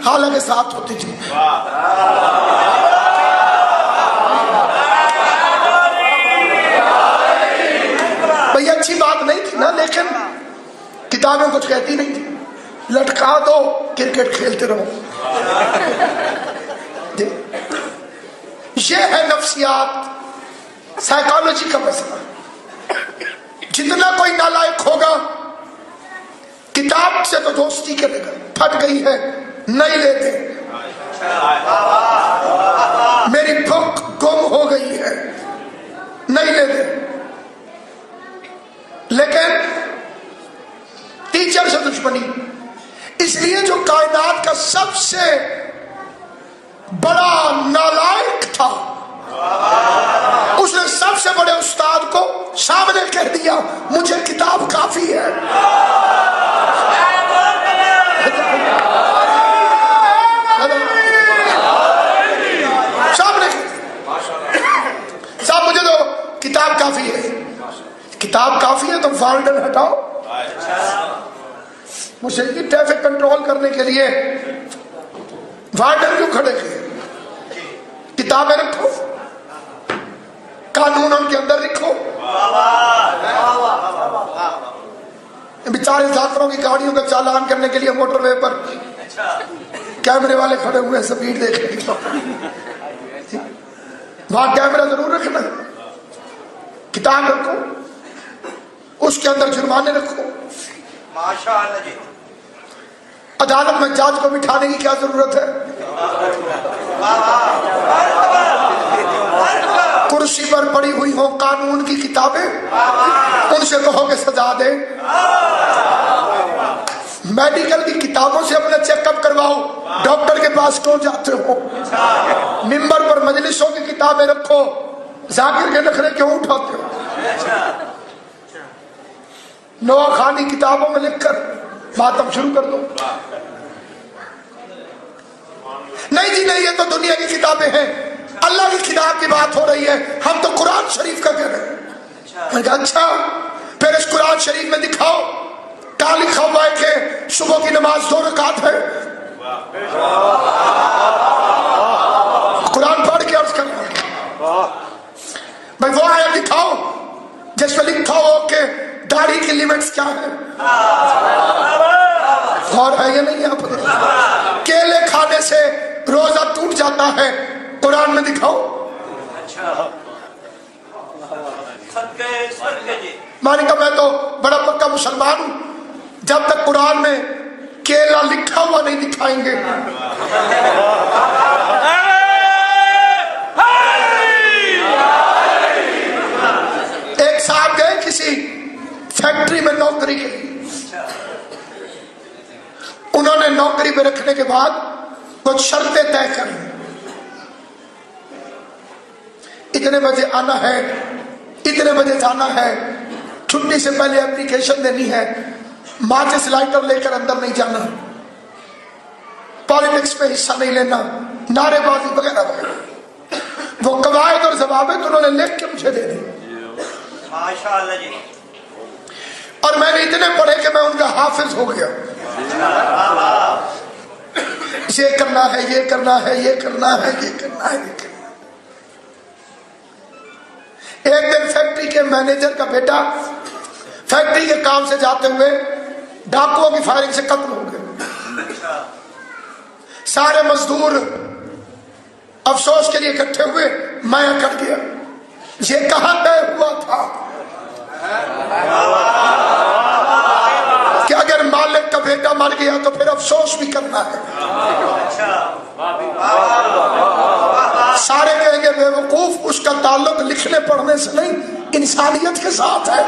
حالانکہ ساتھ ہوتی تھی. بھئی اچھی بات نہیں تھی نا، لیکن کتابیں کچھ کہتی نہیں تھی. لٹکا دو، کرکٹ کھیلتے رہو. یہ ہے نفسیات، سائیکالوجی کا مسئلہ. جتنا کوئی نالائق ہوگا کتاب سے تو دوستی کرے گا. پھٹ گئی ہے نہیں لیتے، میری بک گم ہو گئی ہے نہیں لیتے. لیکن ٹیچر سے دشمنی. اس لیے جو کائنات کا سب سے بڑا نالائق تھا، اس نے سب سے بڑے استاد کو سامنے کہہ دیا مجھے کتاب کافی ہے. سامنے صاحب مجھے تو کتاب کافی ہے. کتاب کافی ہے تو وارڈن ہٹاؤ. مجھے ٹریفک کنٹرول کرنے کے لیے وارڈن کیوں کھڑے کیے؟ کتابیں رکھو، قانون ان کے اندر لکھو. بیچارے ذاکروں کی گاڑیوں کا چالان کرنے کے لیے موٹر وے پر کیمرے والے کھڑے ہوئے ہیں سپیڈ دیکھنے کے لیے. وہاں کیمرہ ضرور رکھنا. کتاب رکھو، اس کے اندر جرمانے رکھو. ماشاءاللہ جی. عدالت میں جج کو بٹھانے کی کیا ضرورت ہے؟ کرسی پر پڑی ہوئی ہو قانون کی کتابیں، ان سے کہو کہ سزا دے. میڈیکل کی کتابوں سے اپنا چیک اپ کرواؤ. ڈاکٹر کے پاس کیوں جاتے ہو؟ ممبر پر مجلسوں کی کتابیں رکھو. ذاکر کے نخرے کیوں اٹھاتے ہو؟ نوا خانی کتابوں میں لکھ کر ماتم شروع کر دو. نہیں جی نہیں، یہ تو دنیا کی کتابیں ہیں، اللہ کی کتاب کی بات ہو رہی ہے، ہم تو قرآن شریف کا کہہ رہے ہیں. میں کہا اچھا، پھر اس قرآن شریف میں دکھاؤ کہاں لکھا ہوا ہے کہ صبح کی نماز 2 رکعت ہے. قرآن پڑھ کے عرض کرنا بھائی وہ آیت دکھاؤ جس میں لکھا ہو کہ داڑھی کی لیمٹس کیا ہے. غور ہے یا نہیں آپ؟ کیلے کھانے سے روزہ ٹوٹ جاتا ہے، قرآن میں دکھاؤ. میں نے کہا میں تو بڑا پکا مسلمان ہوں، جب تک قرآن میں کیلا لکھا ہوا نہیں دکھائیں گے. ایک صاحب گئے کسی فیکٹری میں نوکری کے لیے. انہوں نے نوکری پہ رکھنے کے بعد کچھ شرطیں طے کریں. اتنے بجے آنا ہے، اتنے بجے جانا ہے، چھٹی سے پہلے اپلیکیشن دینی ہے، ماچس لائٹر لے کر اندر نہیں جانا، پالیٹکس میں حصہ نہیں لینا، نعرے بازی وغیرہ وغیرہ. وہ قواعد اور ضوابط انہوں نے لکھ کے مجھے دے دی. ماشاءاللہ جی. اور میں نے اتنے پڑھے کہ میں ان کا حافظ ہو گیا. یہ کرنا ہے، یہ کرنا ہے، یہ کرنا ہے، یہ کرنا ہے، یہ کرنا. ایک دن فیکٹری کے مینیجر کا بیٹا فیکٹری کے کام سے جاتے ہوئے ڈاکوؤں کی فائرنگ سے قتل ہو گئے. سارے مزدور افسوس کے لیے اکٹھے ہوئے. میں اکٹ گیا. یہ کہاں طے ہوا تھا کہ اگر مالک کا بیٹا مر گیا تو پھر افسوس بھی کرنا ہے. سارے کہیں گے بے وقوف، اس کا تعلق لکھنے پڑھنے سے نہیں انسانیت کے ساتھ ہے.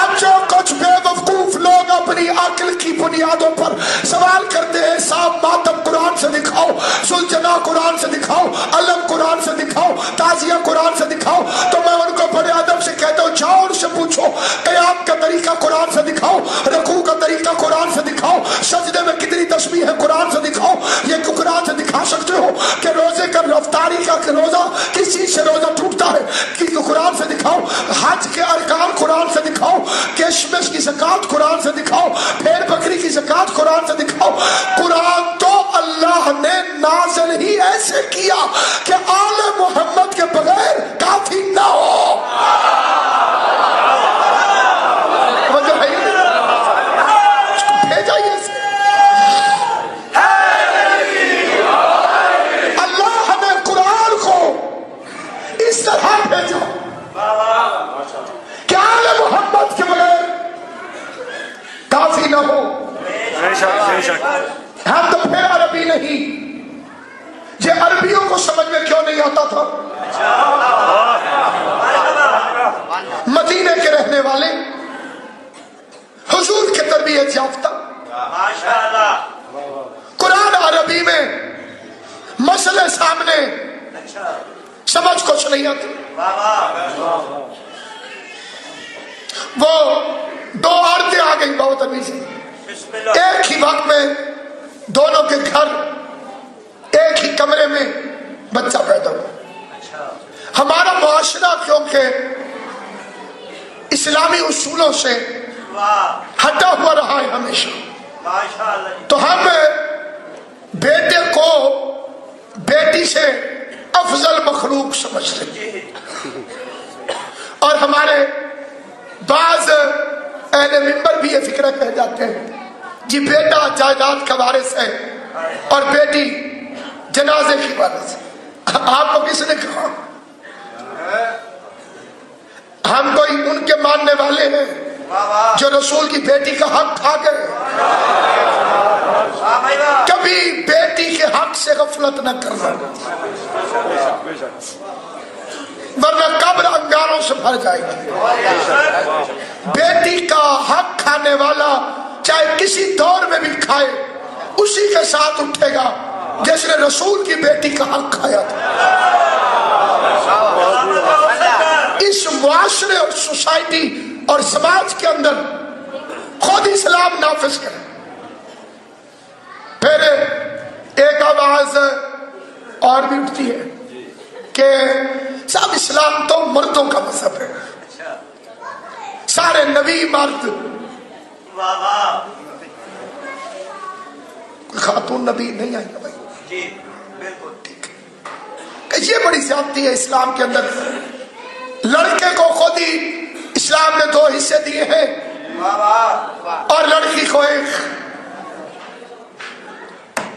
اب جو کچھ بے وقوف لوگ اپنی عقل کی بنیادوں پر سوال کرتے ہیں، صاحب ماتم قرآن سے دکھاؤ، سلجنا قرآن سے دکھاؤ، علم قرآن سے دکھاؤ، تعزیہ قرآن سے دکھاؤ، تو میں ان کو بڑے ادب سے کہتا ہوں جاؤ ان سے پوچھو قیام کا طریقہ قرآن سے دکھاؤ، رکوع کا طریقہ قرآن سے دکھاؤ، سجدے میں کتنی تسبیح ہے قرآن سے دکھاؤ. یہ قرآن سے دکھا سکتے ہو کہ روزے کا رفتاری کا روزہ کس چیز سے روزہ ٹوٹتا ہے کہ قرآن سے دکھاؤ. حج کے ارکان قرآن سے دکھاؤ، کشمش کی زکات قرآن سے دکھاؤ، بھیڑ بکری کی زکات قرآن سے دکھاؤ. ہو. ہم تو پھر عربی نہیں. یہ عربیوں کو سمجھ میں کیوں نہیں آتا تھا؟ مدینے کے رہنے والے، حضور کے تربیت یافتہ، قرآن عربی میں مسئلے سامنے، سمجھ کچھ نہیں آتی. وہ دو عورتیں آ گئی بہت ابھی سے، ایک ہی وقت میں دونوں کے گھر ایک ہی کمرے میں بچہ پیدا ہوا. ہمارا معاشرہ کیونکہ اسلامی اصولوں سے ہٹا ہوا رہا ہے ہمیشہ، تو ہم بیٹے کو بیٹی سے افضل مخلوق سمجھتے ہیں. اور ہمارے بعض اہل منبر بھی یہ فکر کہہ جاتے ہیں جی بیٹا جائیداد کا وارث ہے اور بیٹی جنازے کی وارث ہے. آپ کو کس نے کہا؟ ہم کوئی ان کے ماننے والے ہیں جو رسول کی بیٹی کا حق کھا گئے. کبھی بیٹی کے حق سے غفلت نہ کرنا، ورنہ قبر انگاروں سے بھر جائے گی. بیٹی کا حق کھانے والا چاہے کسی دور میں بھی کھائے اسی کے ساتھ اٹھے گا جس نے رسول کی بیٹی کا حق کھایا تھا. اس معاشرے اور سوسائٹی اور سماج کے اندر خود اسلام نافذ کرے. پھر ایک آواز اور بھی اٹھتی ہے کہ سب اسلام تو مردوں کا مذہب ہے، سارے نبی مرد، کوئی خاتون نبی نہیں آئی. بھائی جی بالکل ٹھیک ہے. یہ بڑی زیادتی ہے اسلام کے اندر. لڑکے کو خود ہی اسلام نے 2 حصے دیے ہیں اور لڑکی کو 1.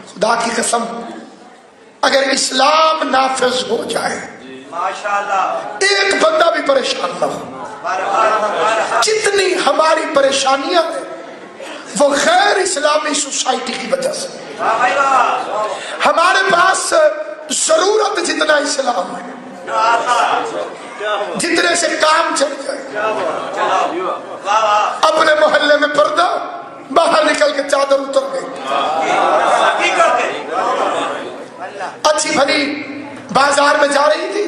خدا کی قسم اگر اسلام نافذ ہو جائے ماشاءاللہ ایک بندہ بھی پریشان نہ ہو. جتنی ہماری پریشانیاں ہیں وہ غیر اسلامی سوسائٹی کی وجہ سے. ہمارے پاس ضرورت جتنا اسلام ہے، جتنے سے کام چل جائے. اپنے محلے میں پردہ، باہر نکل کے چادر اتر گئی. اچھی بھلی بازار میں جا رہی تھی،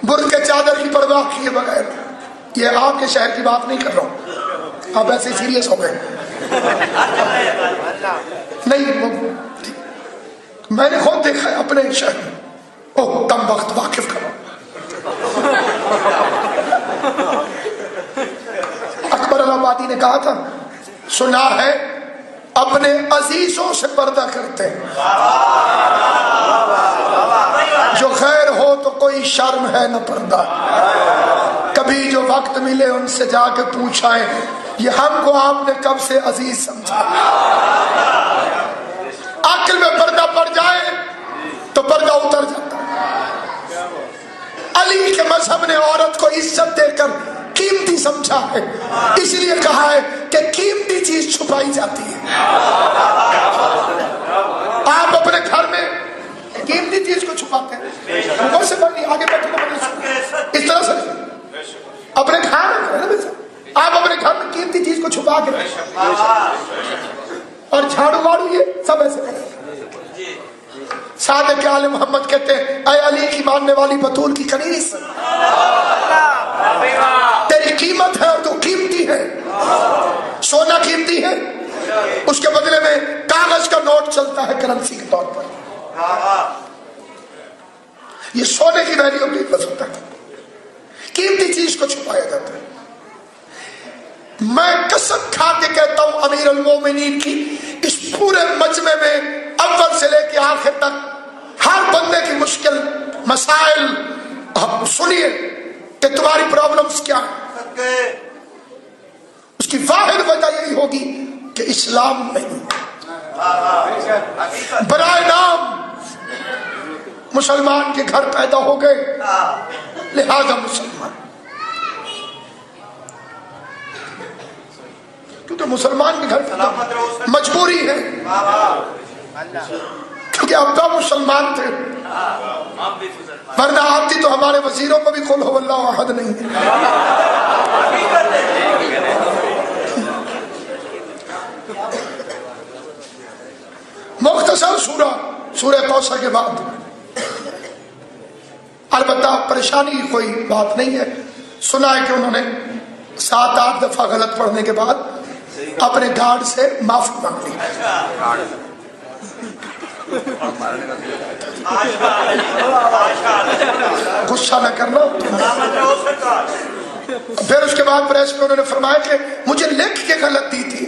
برقع کے چادر کی پرواہ کیے بغیر. یہ آپ کے شہر کی بات نہیں کر رہا ہوں، آپ ایسے سیریس ہو گئے. نہیں، میں نے خود دیکھا ہے اپنے شہر میں. اوہ کم وقت واقف کرو. اکبر الہآبادی نے کہا تھا سنا ہے اپنے عزیزوں سے پردہ کرتے ہیں، جو خیر ہو تو کوئی شرم ہے نہ پردہ. کبھی جو وقت ملے ان سے جا کے پوچھائیں یہ ہم کو آپ نے کب سے عزیز سمجھا. عقل میں پردہ پڑ جائے تو پردہ اتر جاتا ہے. علی کے مذہب نے عورت کو عزت دے کر قیمتی سمجھا ہے، اس لیے کہا ہے کہ قیمتی چیز چھپائی جاتی ہے. آپ اپنے گھر میں قیمتی چیز کو چھپاتے ہیں، اوپر سے بڑی آگے بیٹھے اس طرح سے اپنے گھر میں آپ اپنے گھر میں قیمتی چیز کو چھپا کے رکھیں اور جھاڑو واڑو یہ سب ایسے کریں. صادق آل محمد کہتے ہیں اے علی کی ماننے والی بطول کی کنیز، تیری قیمت ہے اور تو قیمتی ہے. سونا قیمتی ہے، اس کے بدلے میں کاغذ کا نوٹ چلتا ہے کرنسی کے طور پر. یہ سونے کی ویلیو نہیں بچ سکتا، قیمتی چیز کو چھپایا جاتا ہے. میں قسم کھا کے کہتا ہوں امیر المومنین کی اس پورے مجمع میں اول سے لے کے آخر تک ہر بندے کی مشکل مسائل سنیے کہ تمہاری پرابلمز کیا ہیں. اس کی واحد وجہ یہی ہوگی کہ اسلام نہیں. برائے نام مسلمان کے گھر پیدا ہو گئے لہذا مسلمان. کیونکہ مسلمان کے گھر سلامت رہو سر۔ مجبوری ہے، واہ واہ کیونکہ ابا مسلمان تھے، ہم بھی مسلمان ورنہ آتی تو ہمارے وزیروں کو بھی قل هو اللہ احد نہیں ہے۔ حقیقت ہے۔ مختصر سورہ کوثر کے بعد البتہ پریشانی کی کوئی بات نہیں ہے، سنا ہے کہ انہوں نے 7-8 دفعہ غلط پڑھنے کے بعد اپنے گارڈ سے معافی مانگ لی۔ غصہ نہ کرنا۔ سلامت رہو سرکار۔ پھر اس کے بعد پریس میں انہوں نے فرمایا کہ مجھے لکھ کے غلط دی تھی،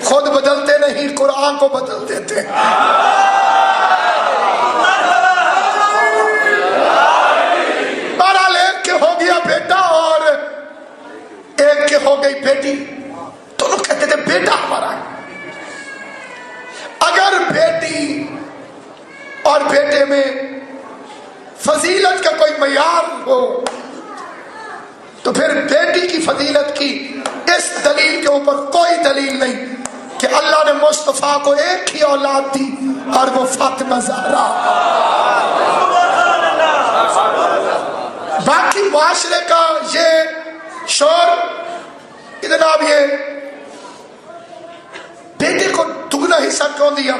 خود بدلتے نہیں قرآن کو بدل دیتے۔ بہرحال ایک کے ہو گیا بیٹا اور ایک کے ہو گئی بیٹی، دونوں کہتے تھے بیٹا ہمارا ہے۔ اگر بیٹی اور بیٹے میں فضیلت کا کوئی معیار ہو تو پھر بیٹی کی فضیلت کی اس دلیل کے اوپر کوئی دلیل نہیں کہ اللہ نے مصطفیٰ کو ایک ہی اولاد دی اور وہ فاطمہ زہرا۔ باقی معاشرے کا یہ شور کہ جناب یہ بیٹے کو دگنا حصہ کیوں دیا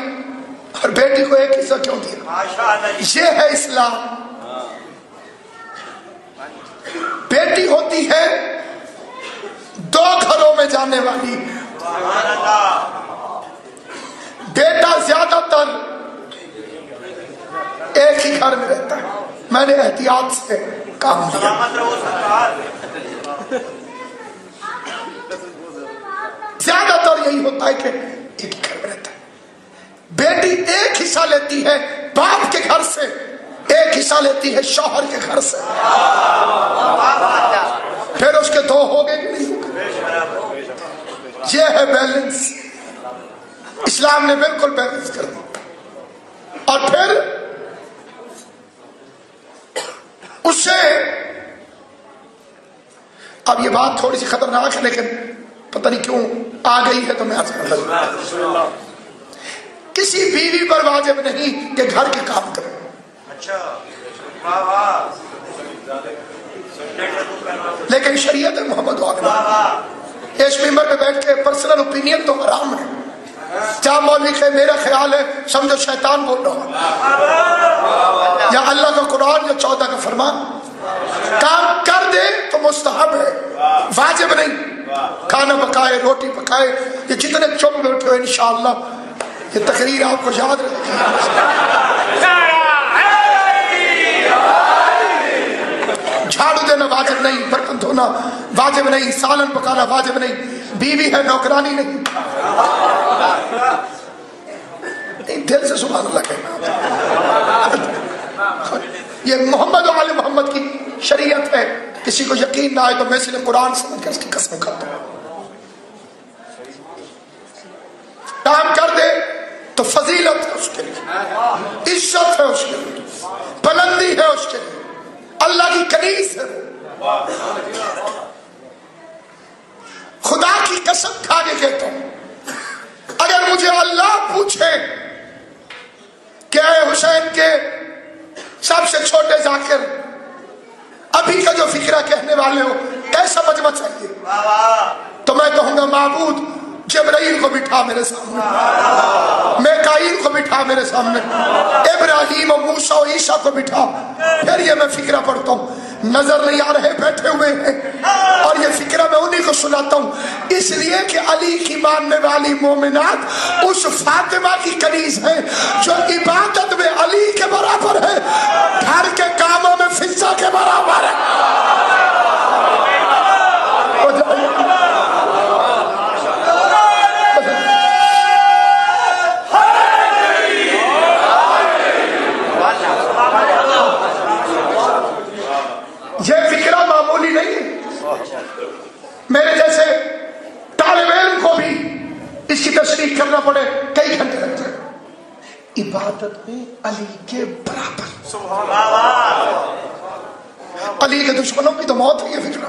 اور بیٹی کو ایک حصہ کیوں دیا، ماشاءاللہ جی۔ یہ ہے اسلام۔ بیٹی ہوتی ہے 2 گھروں میں جانے والی، سبحان اللہ۔ بیٹا زیادہ تر ایک ہی گھر میں رہتا ہے۔ میں نے احتیاط سے کام لیا۔ سلامت رہو سرکار۔ زیادہ تر یہی ہوتا ہے کہ ایک ہی گھر میں رہتا ہے۔ بیٹی ایک حصہ لیتی ہے باپ کے گھر سے، ایک حصہ لیتی ہے شوہر کے گھر سے۔ پھر اس کے 2 ہو گئے کہ نہیں ہو گئے؟ یہ ہے بیلنس۔ اسلام نے بالکل بیلنس کر دیا۔ اور پھر اس سے اب یہ بات تھوڑی سی خطرناک ہے لیکن پتہ نہیں کیوں آ گئی ہے تو میں کسی بیوی پر واجب نہیں کہ گھر کے کام کرے۔ اچھا واہ واہ۔ لیکن شریعت محمد واہ واہ۔ اس ممبر پہ بیٹھ کے پرسنل اوپینین تو حرام ہے۔ جہاں مولوی کہ میرا خیال ہے سمجھو شیطان بول رہا، یا اللہ کا قرآن یا 14 کا فرمان۔ کام کر دے تو مستحب ہے، واجب نہیں۔ کھانا پکائے، روٹی پکائے، یہ جتنے چپ بیٹھے ہوئے انشاءاللہ یہ تقریر آپ کو یاد رہے گی۔ جھاڑو دینا واجب نہیں، برتن دھونا واجب نہیں، سالن پکانا واجب نہیں، بیوی ہے نوکرانی نہیں۔ دل سے سبحان اللہ کہنا۔ یہ محمد و آل محمد کی شریعت ہے، کسی کو یقین نہ آئے تو میں صرف قرآن سمجھ کر اس کی قسم کھاتا ہوں۔ کام کر دے تو فضیلت ہے اس کے لیے، عزت ہے اس کے لیے، بلندی ہے اس کے لیے، اللہ کی کنیز ہے۔ خدا کی قسم کھا کے کہتا ہوں اگر مجھے اللہ پوچھے کہ اے حسین کے سب سے چھوٹے ذاکر ابھی کا جو فکرہ کہنے والے ہو کیسا مجمع چاہیے، تو میں کہوں گا معبود جبرائیل کو بٹھا میرے سامنے، میکائیل کو بٹھا میرے سامنے، ابراہیم و موسیٰ و عیسیٰ کو بٹھا۔ پھر یہ میں فکرہ پڑھتا ہوں، نظر نہیں آ رہے بیٹھے ہوئے ہیں، اور یہ فکرہ میں انہی کو سناتا ہوں اس لیے کہ علی کی ماننے والی مومنات اس فاطمہ کی کنیز ہیں جو عبادت میں علی کے برابر ہے، گھر کے کاموں میں فضہ کے برابر ہے۔ یہ فکرہ معمولی نہیں ہے، میرے جیسے طالب علم کو بھی اس کی تشریح کرنا پڑے کئی گھنٹے لگ جائے۔ عبادت میں علی کے برابر، علی کے دشمنوں کی تو موت ہے یہ فکرہ۔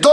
2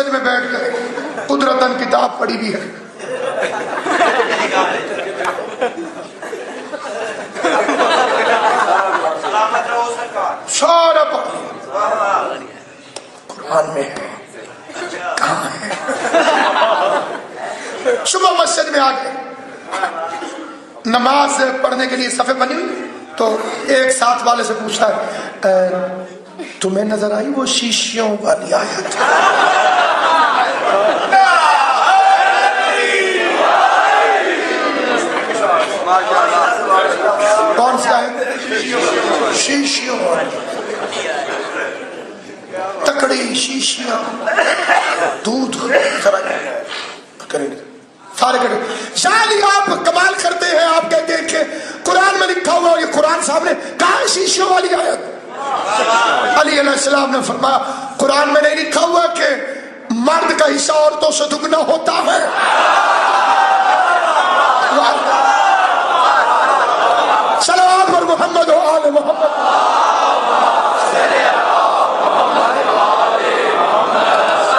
مسجد میں بیٹھ گئے, قدرتاً کتاب پڑھی بھی ہے. سلامت رہو سرکار. سارا قرآن میں ہے, کہاں ہے؟ صبح مسجد میں آ گئے, نماز پڑھنے کے لیے صفیں بنی ہوئی, تو ایک ساتھ والے سے پوچھا تمہیں نظر آئی وہ شیشیوں والی آیت؟ کون سی آیت؟ شیشیوں والی, تکڑی شیشیاں, دودھ سارے کٹے. شاید آپ کمال کرتے ہیں, آپ کہتے ہیں کہ قرآن میں لکھا ہوا, یہ قرآن صاحب نے کہا شیشیوں والی آیت. علی علیہ السلام نے فرمایا قرآن میں نہیں لکھا ہوا کہ مرد کا حصہ عورتوں سے دگنا ہوتا ہے. صلوات پر محمد و آل محمد.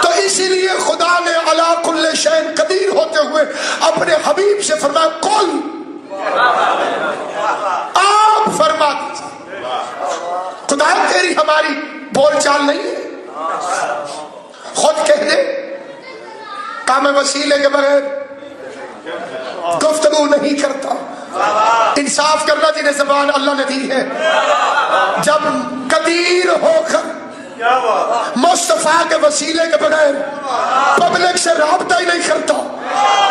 تو اسی لیے خدا نے علی کل شیء قدیر ہوتے ہوئے اپنے حبیب سے فرمایا قل, آپ فرما دیجیے. خدا تیری ہماری بول چال نہیں ہے, خود کہہ دے کام وسیلے کے بغیر گفتگو نہیں کرتا. انصاف کرنا جنہیں زبان اللہ نے دی ہے, جب قدیر ہو کر مصطفیٰ کے وسیلے کے بغیر پبلک سے رابطہ ہی نہیں کرتا,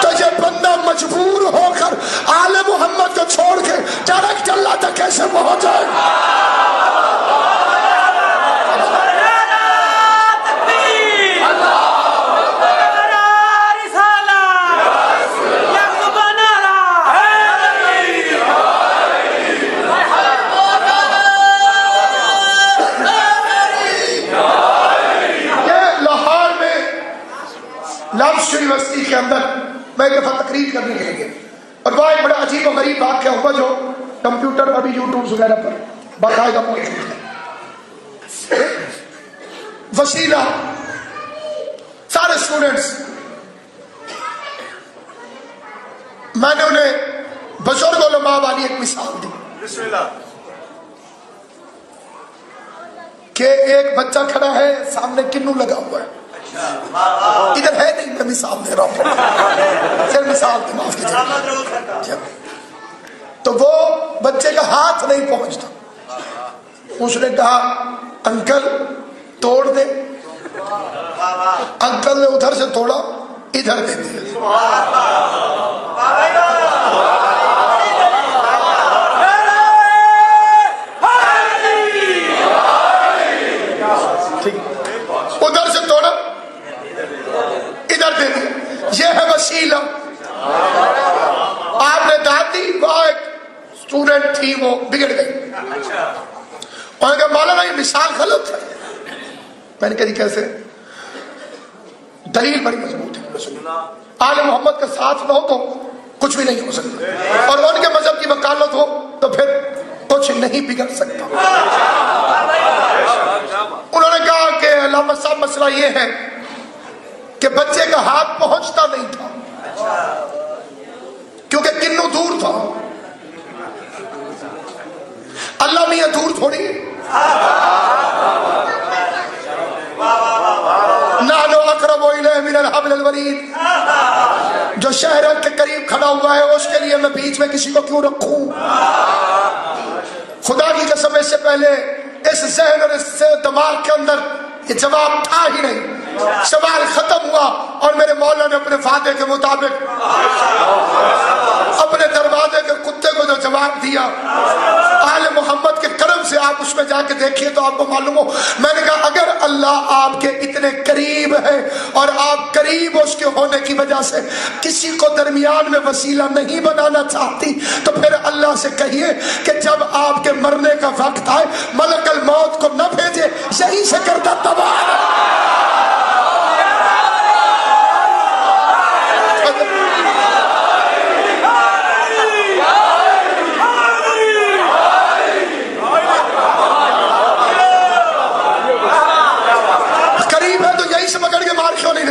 تو یہ بندہ مجبور ہو کر آل محمد کو چھوڑ کے ڈائریکٹ اللہ تک کیسے پہنچ جائے؟ یونیورسٹی کے اندر میں ایک دفعہ تقریر کرنے کے لیے, اور وہاں ایک بڑا عجیب و غریب واقعہ ہوا جو کمپیوٹر ابھی یوٹیوب وغیرہ پر باقاعدہ موجود ہے. وسیلہ سارے اسٹوڈنٹس, میں نے انہیں بزرگ علماء والی ایک مثال دی کہ ایک بچہ کھڑا ہے, سامنے کنو لگا ہوا ہے, ادھر ہے نہیں, میں مثال دے رہا ہوں, پھر مثال دے, معاف کیجیے. تو وہ بچے کا ہاتھ نہیں پہنچتا, اس نے کہا انکل توڑ دے. انکل نے ادھر سے توڑا, ادھر دے دیا. ادھر سے توڑا, ادھر دے دیا. یہ ہے وسیلہ. آپ نے دادی, وہاں ایک اسٹوڈنٹ تھی, وہ بگڑ گئی. انہوں نے کہا مولانا یہ مثال غلط ہے. میں نے کہا جی کیسے؟ دلیل بڑی مضبوط ہے. آل محمد کا ساتھ نہ ہو تو کچھ بھی نہیں ہو سکتا, اور ان کے مذہب کی وکالت ہو تو پھر کچھ نہیں بگڑ سکتا. انہوں نے کہا کہ علامہ صاحب مسئلہ یہ ہے کہ بچے کا ہاتھ پہنچتا نہیں تھا کیونکہ کنو دور تھا. اللہ میاں دور تھوڑی, نحن اقرب الیہ من الحبل الورید. جو شہر کے قریب کھڑا ہوا ہے اس کے لیے میں بیچ میں کسی کو کیوں رکھوں؟ خدا کی قسم اس سے پہلے اس ذہن اور اس دماغ کے اندر یہ جواب تھا ہی نہیں. سوال ختم ہوا اور میرے مولا نے اپنے وعدے کے مطابق اپنے دروازے کے کتے کو جو جواب دیا, آل محمد کے کرم سے آپ اس میں جا کے دیکھیے تو آپ کو معلوم ہو. میں نے کہا اگر اللہ آپ کے اتنے قریب ہے اور آپ قریب اس کے ہونے کی وجہ سے کسی کو درمیان میں وسیلہ نہیں بنانا چاہتی, تو پھر اللہ سے کہیے کہ جب آپ کے مرنے کا وقت آئے ملک الموت کو نہ بھیجے, یہیں سے کردہ تباہ. قریب ہے تو یہیں سے پکڑ کے مار کیوں نہیں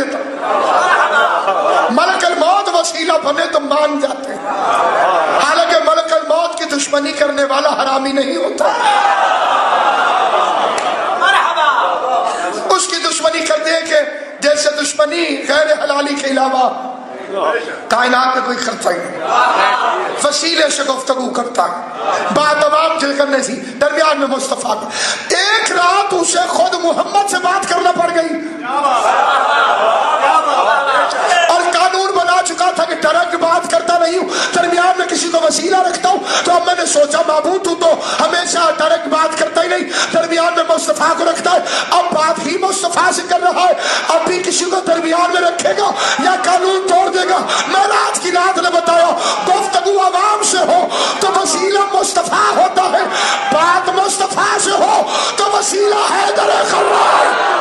حرامی نہیں ہوتا. اس کی دشمنی کرتے ہیں کہ جیسے دشمنی غیر حلالی کے علاوہ کائنات میں کوئی کرتا ہی نہیں. وسیلے سے گفتگو کرتا ہے. بات عوام سے کرنے سی درمیان میں مصطفیٰ کا. ایک رات اسے خود محمد سے بات کرنا پڑ گئی اور قانون بنا چکا تھا کہ ڈائریکٹ بات کرتا نہیں ہوں, درمیان میں کسی کو وسیلہ رکھتا ہوں. تو اب میں نے سوچا معبود تو ہمیشہ ڈائریکٹ بات کرتا ہی نہیں, درمیان میں مصطفیٰ کو رکھتا ہے. اب بات ہی مصطفیٰ سے کر رہا ہے, اب بھی کسی کو درمیان میں رکھے گا یا قانون توڑ دے گا. میں رات کی رات نے بتایا گفتگو عوام سے ہو تو وسیلہ مصطفیٰ ہوتا ہے, بات مصطفیٰ سے ہو تو وسیلہ حیدر خرار.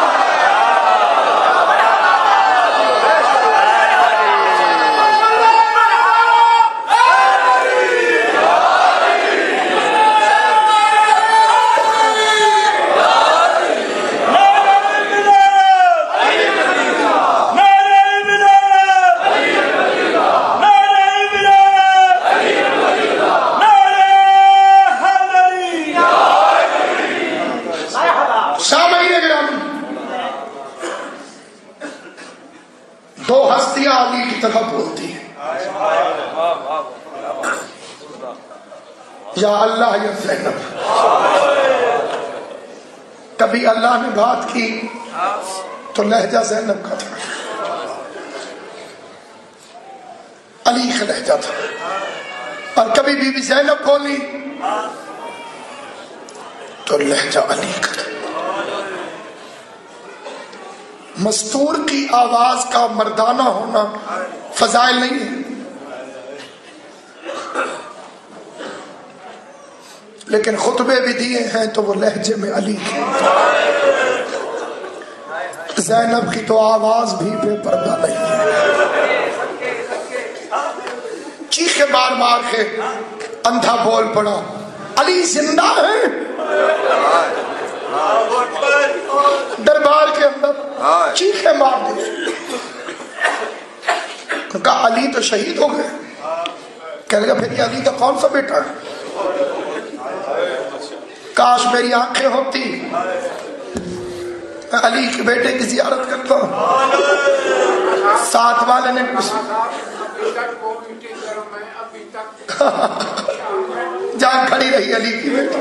طرح بولتی ہے یا اللہ یا زینب. کبھی اللہ نے بات کی تو لہجہ زینب کا تھا, علی کا لہجہ تھا, اور کبھی بی بی زینب بولی تو لہجہ علی کا تھا. مستور کی آواز کا مردانہ ہونا فضائل نہیں ہے, لیکن خطبے بھی دیے ہیں تو وہ لہجے میں علی کے. زینب کی تو آواز بھی بے پردہ نہیں ہے, چیخے مار مار کے اندھا بول پڑا علی زندہ ہے. دربار کے اندر چیخے مار دی, کہا علی تو شہید ہو گئے. کہنے لگا پھر یہ علی کا کون سا بیٹا ہے؟ کاش میری آنکھیں ہوتی, میں علی کے بیٹے کی زیارت کرتا ہوں. ساتھ والے نے جان کھڑی رہی علی کی بیٹی,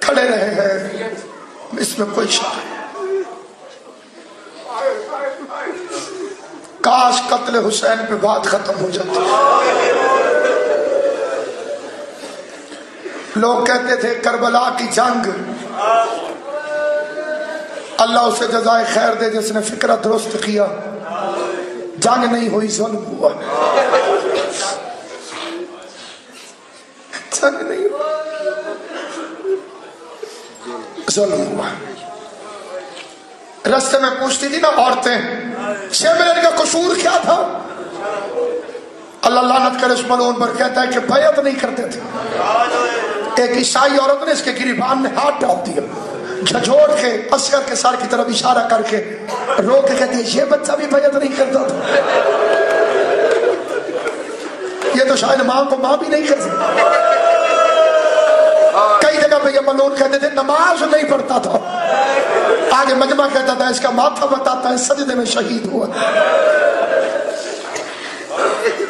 کھڑے رہے ہیں, اس میں کوئی شک نہیں. کاش قتل حسین پہ بات ختم ہو جاتی. لوگ کہتے تھے کربلا کی جنگ اللہ اسے جزائے خیر دے جس نے فکرہ درست کیا. جنگ نہیں ہوئی, ظلم ہوا. جنگ نہیں ہوا, ظلم ہوا. رستے میں پوچھتی تھی نا عورتیں شیمرن کا قصور کیا تھا, اللہ لعنت کرے اس ملعون پر, کہتا ہے کہ بیعت نہیں کرتے تھے. ایک عیسائی عورت نے اس کے گریبان میں ہاتھ ڈال دیا, جھجھوڑ کے اصغر کے سر کی طرف اشارہ کر کے رو کے کہتی ہے یہ بچہ بھی بیعت نہیں کرتا تھا. یہ تو شاید ماں کو ماں بھی نہیں کر سکتی. کئی جگہ پہ یہ ملعون کہتے تھے نماز نہیں پڑھتا تھا. آگے مجمع کہتا تھا اس کا ماتھا بتاتا ہے سجدے میں شہید ہوا.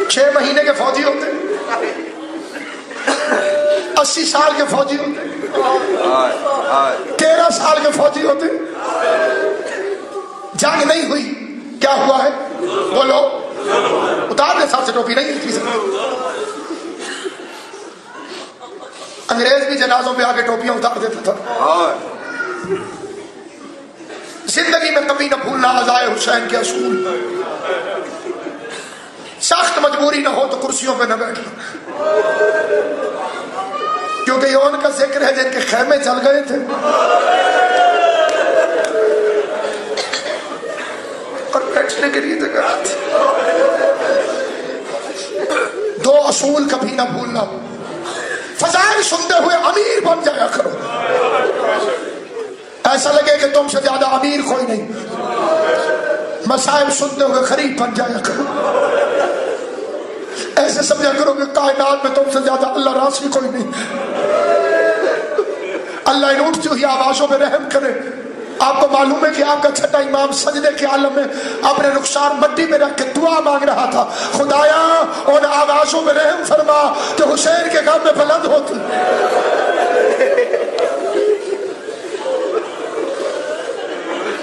6 مہینے کے فوجی ہوتے, 80 سال کے فوجی ہوتے, 13 سال کے فوجی ہوتے. جنگ نہیں ہوئی, کیا ہوا ہے بولو؟ اتار دے سب سے ٹوپی نہیں تھی. انگریز بھی جنازوں پہ آگے ٹوپیاں اتار دیتا تھا. زندگی میں کبھی نہ بھولنا عزائے حسین کے اصول. سخت مجبوری نہ ہو تو کرسیوں پہ نہ بیٹھنا, کیونکہ یہ ان کا ذکر ہے جن کے خیمے جل گئے تھے اور بیٹھنے کے لیے جگہ تھی. 2 اصول کبھی نہ بھولنا. فضائل سنتے ہوئے امیر بن جایا کرو, ایسا لگے کہ تم سے زیادہ امیر کوئی نہیں. مصائب سنتے ہوئے غریب بن جایا کرو. ایسے سمجھا کرو کہ کائنات میں تم سے زیادہ اللہ راضی کوئی نہیں. اللہ ان اٹھتی ہوئی آوازوں میں رحم کرے. آپ کو معلوم ہے کہ آپ کا چھٹا امام سجدے کے عالم میں اپنے رخسار مٹی میں رکھ کے دعا مانگ رہا تھا, خدایا ان آوازوں میں رحم فرما جو حسین کے غم میں بلند ہوتی.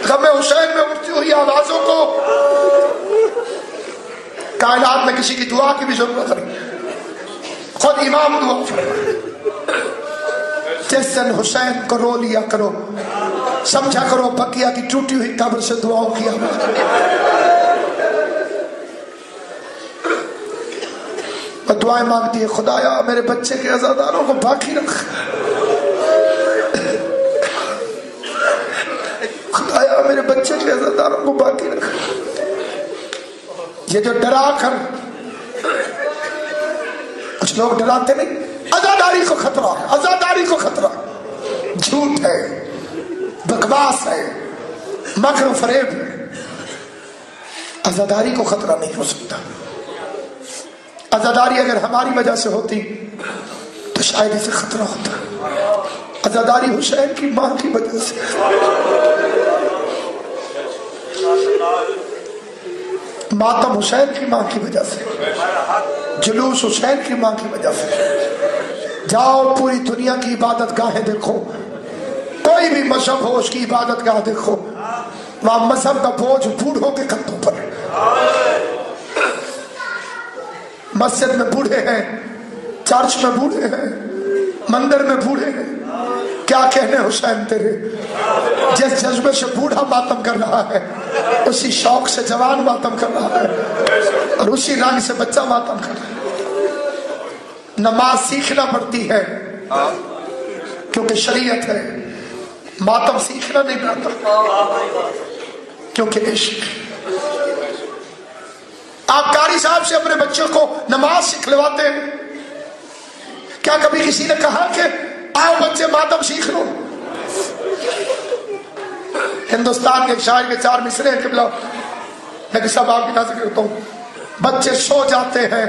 غم حسین میں اٹھتی ہوئی آوازوں کو کائنات میں کسی کی دعا کی بھی ضرورت نہیں, خود امام دعا فرما. جس دن حسین کو رو لیا کرو سمجھا کرو بقیہ کی ٹوٹی ہوئی قبر سے دعاؤں کی آواز. وہ دعائیں مانگتی ہے, خدایا میرے بچے کے عزاداروں کو باقی رکھ, خدایا میرے بچے کے عزاداروں کو باقی رکھ. یہ جو ڈرا کر کچھ لوگ ڈراتے نہیں, عزاداری کو خطرہ ہے, عزاداری کو خطرہ, جھوٹ ہے, بکواس ہے, مکر و فریب ہے. عزاداری کو خطرہ نہیں ہو سکتا. عزاداری اگر ہماری وجہ سے ہوتی تو شاید اسے خطرہ ہوتا. عزاداری حسین کی ماں کی وجہ سے, ماتم حسین کی ماں کی وجہ سے, جلوس حسین کی ماں کی وجہ سے. جاؤ پوری دنیا کی عبادت گاہیں دیکھو, کوئی بھی مذہب ہو اس کی عبادت گاہ دیکھو, وہاں مذہب کا بوجھ بوڑھوں کے کندھوں پر. مسجد میں بوڑھے ہیں, چرچ میں بوڑھے ہیں, مندر میں بوڑھے ہیں. کیا کہنے حسین تیرے, جس جذبے سے بوڑھا ماتم کر رہا ہے اسی شوق سے جوان ماتم کر رہا ہے, اور اسی رنگ سے بچہ ماتم کر رہا ہے. نماز سیکھنا پڑتی ہے کیونکہ شریعت ہے, ماتم سیکھنا نہیں پڑتا کیونکہ عشق. آپ قاری صاحب سے اپنے بچوں کو نماز سکھلواتے ہیں, کیا کبھی کسی نے کہا کہ آؤ بچے ماتم سیکھ لو؟ ہندوستان کے ایک شاعر کے 4 مصرے ہیں قبلہ, میں سب آپ کی نظر کرتا ہوں. بچے سو جاتے ہیں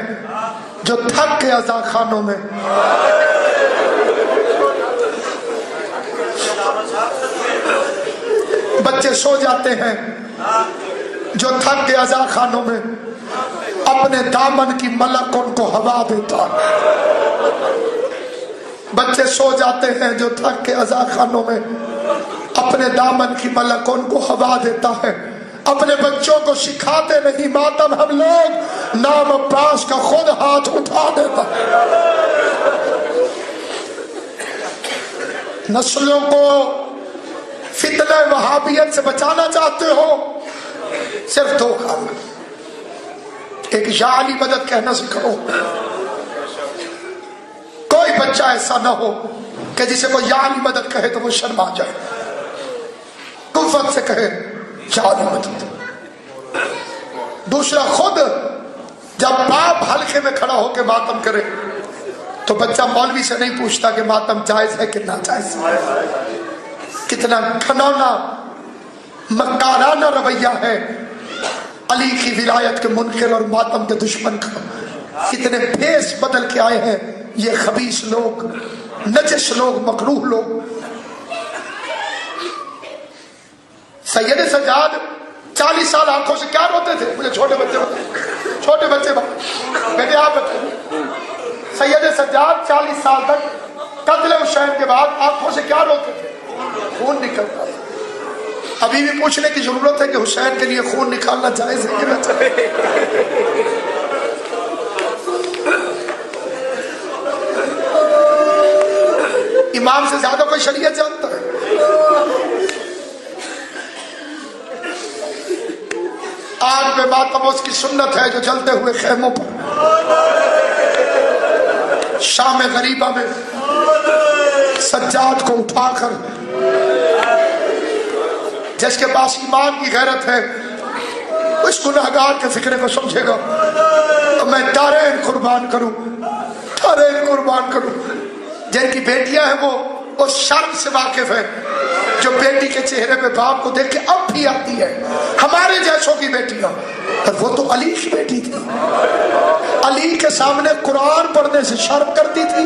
جو تھک کے عزا خانوں میں, بچے سو جاتے ہیں جو تھک کے عزا خانوں میں, اپنے دامن کی ملک ان کو ہوا دیتا. بچے سو جاتے ہیں جو تھک کے عزا خانوں میں, اپنے دامن کی ملک ان کو ہوا دیتا ہے. اپنے بچوں کو سکھاتے نہیں ماتم ہم لوگ, نام عباس کا خود ہاتھ اٹھا دیتا. نسلوں کو فتنہ وہابیت سے بچانا چاہتے ہو, صرف 2 کام, ایک یا علی مدد کہنا سکھاؤ. کوئی بچہ ایسا نہ ہو کہ جسے کوئی یا علی مدد کہے تو وہ شرما جائے, قوت سے کہے یا علی مدد. دوسرا, خود جب باپ حلقے میں کھڑا ہو کے ماتم کرے تو بچہ مولوی سے نہیں پوچھتا کہ ماتم جائز ہے کہ ناجائز. کتنا گھنونا مکارانہ رویہ ہے علی کی ولایت کے منکر اور ماتم کے دشمن کا. کتنے بھیس بدل کے آئے ہیں یہ خبیث لوگ, نجس لوگ, مکروہ لوگ. سید سجاد 40 سال آنکھوں سے کیا روتے تھے؟ مجھے چھوٹے بچے بیٹے آپ بتائیں. سید سجاد 40 سال تک قتل حسین کے بعد آنکھوں سے کیا روتے تھے؟ خون نکلتا تھا. ابھی بھی پوچھنے کی ضرورت ہے کہ حسین کے لیے خون نکالنا جائز ہے کہ نہ چاہے؟ امام سے زیادہ کوئی شریعت جانتا ہے؟ آج میں ماتم اس کی سنت ہے جو جلتے ہوئے خیموں پر شام غریبہ میں سجاد کو اٹھا کر, جس کے پاس ایمان کی غیرت ہے اس گناہگار کے فکرے کو سمجھے گا تو میں دارین قربان کروں, دارین قربان کروں. جن کی بیٹیاں ہیں وہ اس شرم سے واقف ہے جو بیٹی کے چہرے پہ باپ کو دیکھ کے اب بھی آتی ہے. ہمارے جیسوں کی بیٹیاں اور وہ تو علی کی بیٹی تھی، علی کے سامنے قرآن پڑھنے سے شرم کرتی تھی۔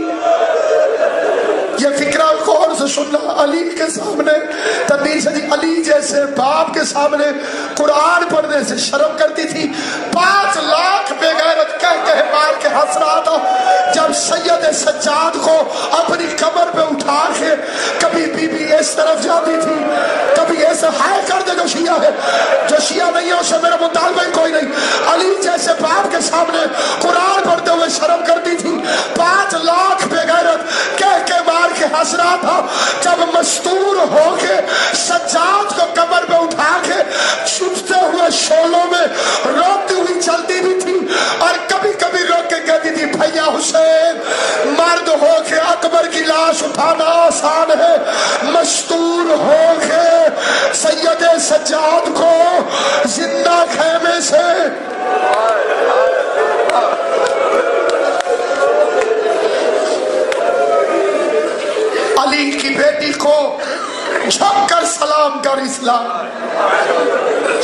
یہ فکرہ غور سے سننا، علی کے سامنے تنویر سے علی جیسے باپ کے سامنے قرآن پڑھنے سے شرم کرتی تھی۔ 5 لاکھ بے غیرت کہہ مار کے ہنس رہا تھا جب سید سجاد کو اپنی کمر پہ اٹھا کے کبھی بی بی اس طرف جاتی تھی، کبھی ایسے ہائے کر دے جو شیعہ ہے، جو شیعہ نہیں ہے اسے میرا مطالبہ کوئی نہیں۔ علی جیسے باپ کے سامنے قرآن پڑھتے ہوئے شرم کرتی تھی۔ 5 لاکھ بے غیرت کہہ کے مار کے ہنس رہا تھا جب مستور ہو کے سجاد کو کمر پہ اٹھا کے چھپتے ہوئے شولوں میں روتی ہوئی چلتی بھی تھی، اور کبھی کبھی روک کے کہتی تھی بھیا حسین، مرد ہو کے اکبر کی لاش اٹھانا آسان ہے، مستور ہو کے سید سجاد کو زندہ خیمے سے علی کی بیٹی کو جھک کر سلام کر اسلام۔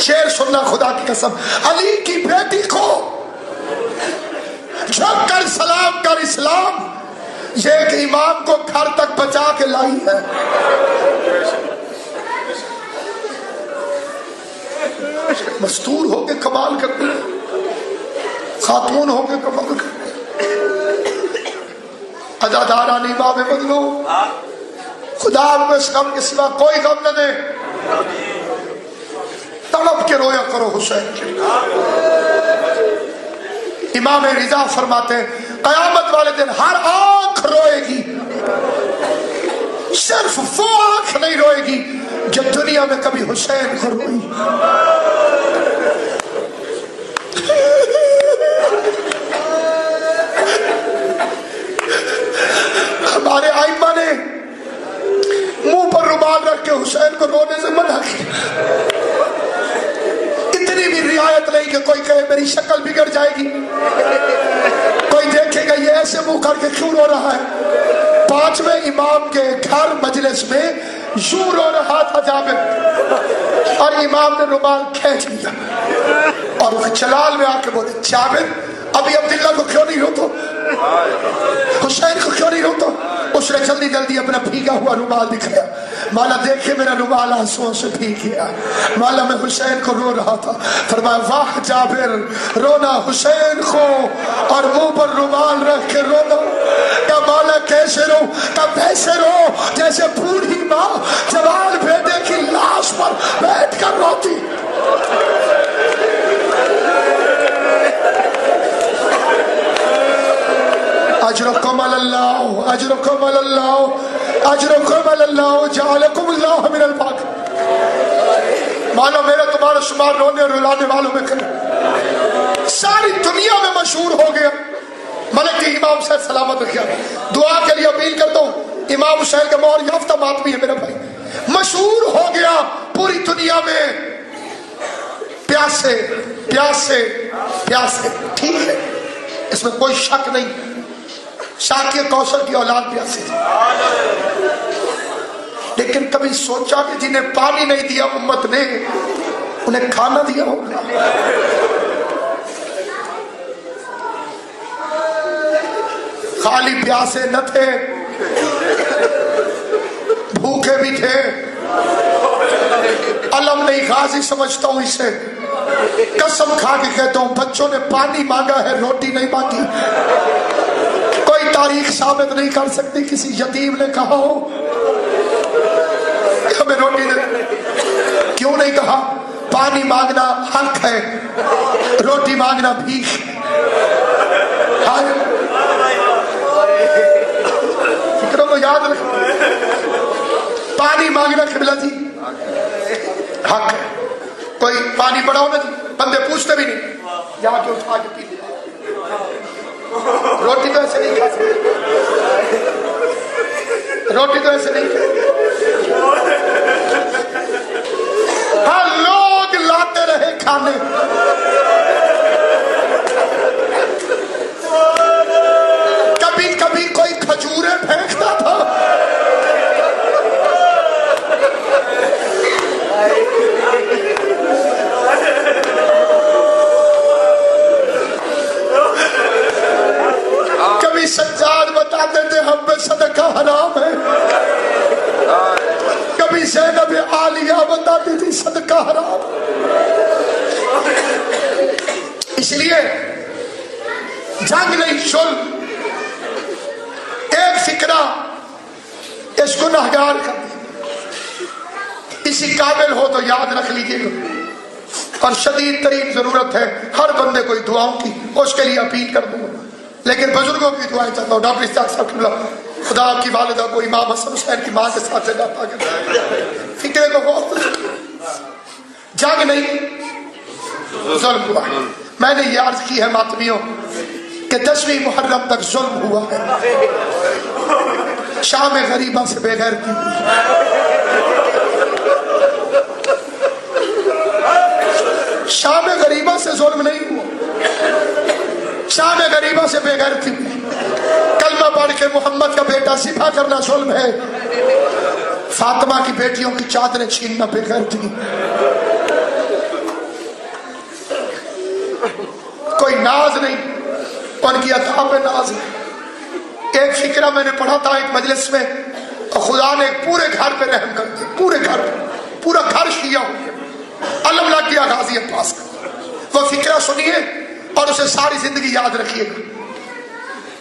شعر سننا خدا کی قسم، علی کی بیٹی کو جھک کر سلام کر اسلام، یہ ایک امام کو گھر تک بچا کے لائی ہے۔ مستور ہو کے کمال کرتے، خاتون ہو کے کمال کرتے، اداداران امام بدلو، خدا آپ کو اس غم کے سوا کوئی غم نہ دے، تڑپ کے رویا کرو حسین کے۔ امام رضا فرماتے ہیں قیامت والے دن ہر آنکھ روئے گی، صرف وہ آنکھ نہیں روئے گی جو دنیا میں کبھی حسین کو روئی۔ ہمارے ائمہ نے منہ پر رومال رکھ کے حسین کو رونے سے منع کیا، اتنی بھی رعایت نہیں کہ کوئی کہے میری شکل بگڑ جائے گی، کوئی دیکھے گا یہ ایسے منہ کر کے کیوں رو رہا ہے۔ 5ویں امام کے گھر مجلس میں یوں رو رہا تھا جابر، اور امام نے رومال کھینچ لیا اور جلال میں آ کے بولے جابر ابھی عبداللہ کو کیوں نہیں روتا، حسین کو کیوں نہیں روتا؟ اس نے جلدی جلدی اپنا بھیگا ہوا رومال دکھایا، مولا دیکھے میرا رومال آنسوؤں سے بھیگ گیا، مولا میں حسین کو رو رہا تھا۔ فرمایا واہ جابر، رونا حسین کو اور منہ پر رومال رکھ کے رونا، کہ مولا کیسے رو؟ کہ ویسے رو جیسے بوڑھی ماں جوان بیٹے کی لاش پر بیٹھ کر روتی۔ اجرکم اللہ، اجرکم اللہ، اجرکم اللہ، جعلکم اللہ من الباقی۔ مانا میرا تمہارا شمار رونے اور رلانے والوں میں کرے، ساری دنیا میں مشہور ہو گیا۔ ملک کے امام سے سلامت رکھیا، دعا کے لیے اپیل کرتا ہوں، امام حسین کا مہر یافتہ ماتمی ہے میرا بھائی، مشہور ہو گیا پوری دنیا میں، پیاسے پیاسے پیاسے، ٹھیک ہے اس میں کوئی شک نہیں، شاکر کوثر کی اولاد پیاسے تھی، لیکن کبھی سوچا کہ جنہیں پانی نہیں دیا امت نے انہیں کھانا دیا ہوگا؟ خالی پیاسے نہ تھے، بھوکے بھی تھے۔ علم نہیں غازی سمجھتا ہوں اسے، قسم کھا کے کہتا ہوں بچوں نے پانی مانگا ہے، روٹی نہیں مانگی۔ کوئی تاریخ ثابت نہیں کر سکتی کسی یتیم نے کہا ہو ہمیں روٹی دے، کیوں نہیں کہا؟ پانی مانگنا حق ہے، روٹی مانگنا بھیک۔ فکروں کو یاد رکھو، پانی مانگنا قبلہ جی حق ہے، کوئی پانی پڑا ہو نا جی بندے پوچھتے بھی نہیں، جا کے اٹھا کے پی لے، روٹی تو ایسے نہیں کھا سکتے، روٹی تو ایسے نہیں کھا سکتے۔ ہاں لوگ لاتے رہے کھانے، کبھی کبھی کوئی کھجوریں پھینکتا تھا، کا حرام. اس لیے جنگ نہیں ظلم. ایک فکرہ اس گنہگار کا اسی قابل ہو تو یاد رکھ لیجئے گا, اور شدید ترین ضرورت ہے ہر بندے کو دعاؤں کی, اس کے لیے اپیل کر دوں گا. لیکن بزرگوں کی دعائیں چاہتا ہوں. ڈاکٹر اسحاق صاحب قبلہ خدا آپ کی والدہ کو امام حسن حسین کی ماں کے ساتھ سے ڈاپا کر فکرے کو غور. جنگ نہیں ظلم ہوا. میں نے یہ عرض کی ہے ماتمیوں کہ 10ویں محرم تک ظلم ہوا ہے. شام غریبہ سے بے غیرتی ہوئی. شام غریبہ سے ظلم نہیں ہوا, شام غریبہ سے بے غیرتی ہوئی. کلمہ پڑھ کے محمد کا بیٹا ذبح کرنا ظلم ہے. فاطمہ کی بیٹیوں کی چادریں چھیننا بے غیرتی. کوئی ناز نہیں, ان کی عطا پہ ناز نہیں. ایک فکرہ میں نے پڑھا تھا ایک مجلس میں, اور خدا نے پورے گھر پہ رحم کر دیا. پورے گھر پہ, پورا گھر شیعہ ہو گیا. علم لگ گیا غازی عباس کا. وہ فکرہ سنیے اور اسے ساری زندگی یاد رکھیے گا.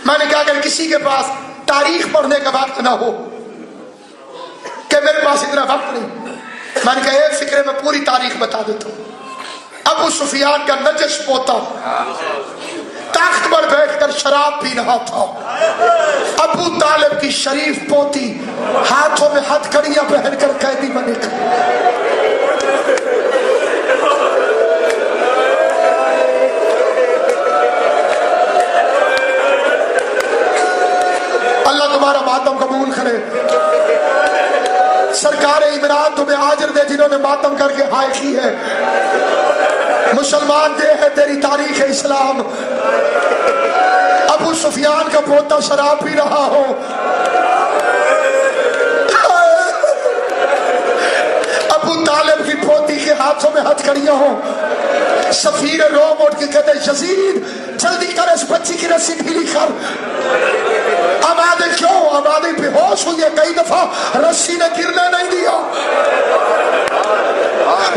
میں نے کہا اگر کسی کے پاس تاریخ پڑھنے کا وقت نہ ہو, کہ میرے پاس اتنا وقت نہیں, میں نے کہا ایک فکرے میں پوری تاریخ بتا دیتا ہوں. ابو سفیان کا نجش پوتا تخت پر بیٹھ کر شراب پی رہا تھا. ابو طالب کی شریف پوتی ہاتھوں میں ہتھ کڑیاں پہن کر قیدی بنے گی. اللہ تمہارا ماتم قبول کرے. سرکار عمران تمہیں آجر دے جنہوں نے ماتم کر کے ہائے کی ہے. مسلمان دے ہے تیری تاریخ اسلام. ابو سفیان کا پوتا شراب پی رہا ہو, ابو طالب کی پوتی کے ہاتھوں میں ہتھ کڑیاں ہو. سفیر روم اٹھ کے کہتے یزید جلدی کر اس بچی کی رسی ڈھیلی کر. آبادی کیوں؟ آبادی بے ہوش ہوئی ہے, کئی دفعہ رسی نے گرنے نہیں دیا.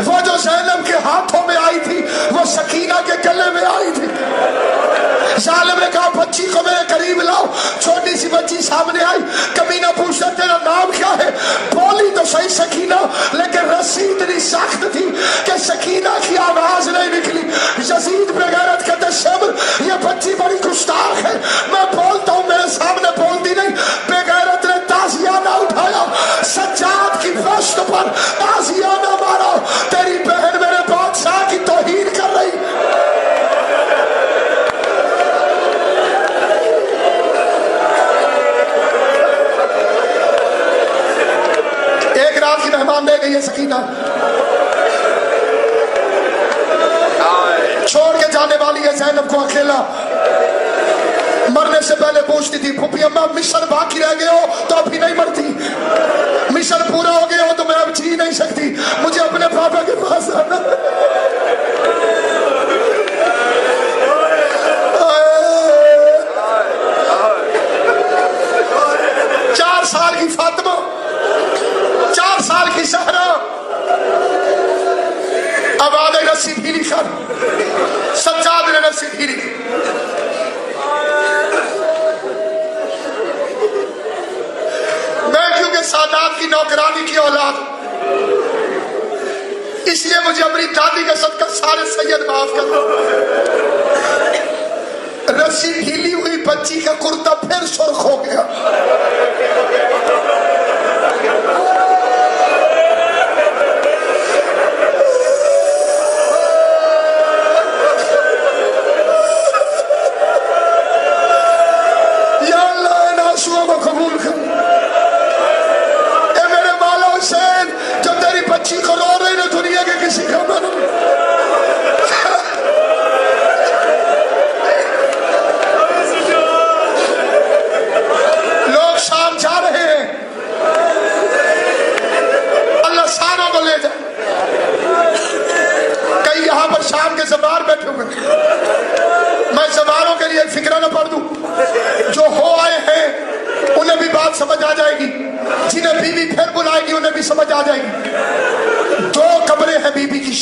وہ جو زینب کے ہاتھوں میں آئی تھی وہ سکینہ کے گلے میں آئی تھی. ظالم نے کہا بچی کو میرے قریب لاؤ. چھوٹی سی بچی سامنے آئی. کمینہ پوچھتا تیرا نام کیا ہے؟ بولی تو صحیح سکینہ, لیکن رسی اتنی سخت تھی کہ سکینہ کی آواز نہیں نکلی. یزید بے غیرت کہتے شمر یہ بچی بڑی گستاخ ہے, میں بولتا ہوں میرے سامنے بولتی نہیں. بے غیرت نے تازیانہ اٹھایا, سجاد کی پشت پر تازیانہ مارا. تیری بہن میرے بادشاہ کی توہین کر رہی. ایک رات کی مہمان لے گئی ہے سکینہ, چھوڑ کے جانے والی ہے زینب کو اکیلا. مرنے سے پہلے پوچھتی تھی پھوپھی اماں مشن باقی رہ گئے ہو تو ابھی نہیں مرتی, مشن پورا ہو گیا ہو تو میں اب جی نہیں سکتی, مجھے اپنے پاپا کے پاس آنا. 4 سال کی فاطمہ, 4 سال کی زہرا, اب آدھے رسی ڈھیلی کر. سجاد نے رسی ڈھیلی. میں کیونکہ سادات کی نوکرانی کی اولاد, اس لیے مجھے اپنی دادی کا صدقہ سارے سید معاف کر دو. رسی ڈھیلی ہوئی بچی کا کرتا پھر سرخ ہو گیا. یا اللہ ان آنسوؤں کو قبول کر. اے میرے مولا حسین جو تیری بچی کو رو رہی نہ دنیا کے کسی کا من. لوگ شام جا رہے ہیں, اللہ ساروں کو لے جائے. کئی یہاں پر شام کے زبار بیٹھے ہوئے, میں زباروں کے لیے فکرہ نہ پڑھ دوں. جو ہو آئے ہیں انہیں بھی بات سمجھ آ جائے گی, جنہیں بی بی پھر بلائے گی انہیں بھی سمجھ آ جائے گی. 2 قبریں ہیں بی بی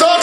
2